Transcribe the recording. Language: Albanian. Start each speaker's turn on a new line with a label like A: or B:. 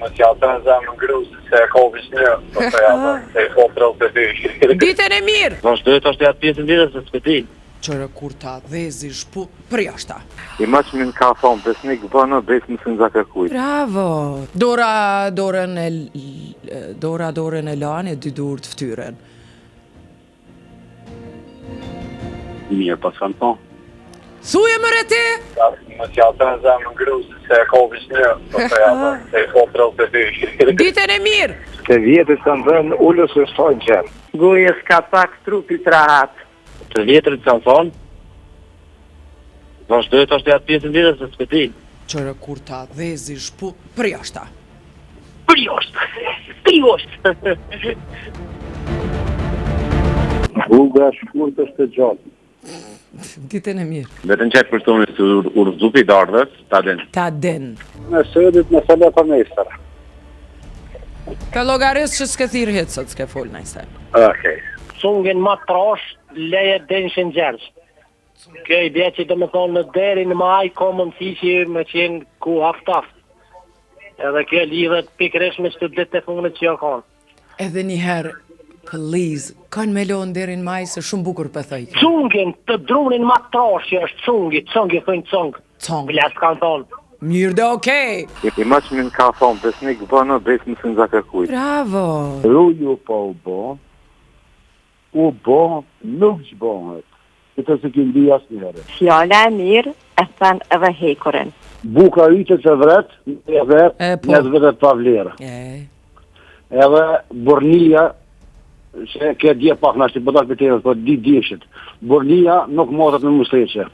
A: Mos ja të në zemë ngruzë, se e kovish një, se e po trëllë të dy.
B: Ditën e mirë!
C: Vazhdoj të ashtë e atë pjesën ditës se s'pëti.
B: Qërë kur ta dhezi shpu për jashta.
C: I maq min ka thonë, besnik bënë, besë më së në zakërkuj.
B: Bravo! Dorën e lanë e dy durë të ftyren.
A: Mirë, pas kanë thonë.
B: Thuje më reti!
A: Mos ja të në zemë ngruzë, se e kovish një, se e po trëllë të dy.
B: Ditën e mirë!
D: Të vjetës të ndërnë ullës e shtojnë gjenë.
E: Gojës ka pak trupit rahat.
C: Të vjetërit kanë thonë, vazhdoj të ashtë e atë pjesën ditës se s'pëti.
B: Qërë kur ta dhezi shpu për jashta.
C: Për jashtë!
D: Rruga shkurt është të gjatë.
B: Ditën e mirë.
C: Vetën qaj personi së urzupi dardhës, ta den.
B: Ta den.
D: Në sëdit në sëllet për mestër.
B: Ka logaris që s'ke thirë hitë sot, s'ke full nëjse.
D: Okej.
E: Sungin ma trash, leje denshin gjerës. Kjo i bje që të me thonë në deri në maj, ka mundësi që me qenë ku haftaf. Edhe kjo lidhet pikrish me që ditë të funit që jo kanë.
B: Edhe njëherë, please, kanë me lonë deri në maj se shumë bukur për thëjke.
E: Cungin, të drunin ma trash që është cungi thënë cung.
B: Cong.
E: Blas kanë thonë.
B: Mirë dhe okej.
C: I maq min ka thonë, besnik bënë, besë më së në zakërkuj.
B: Bravo.
D: Rruju po u bo, nuk që bohet. Këtë se këndi asë njëherë.
F: Fjala e mirë e thënë edhe hekurin.
D: Buka yte që vret, në vetet pa vlerë. Edhe bornia, që ke dje pak në ashtë i pëtak për tërës, po di djeshit. Bornia nuk motat me musleqe.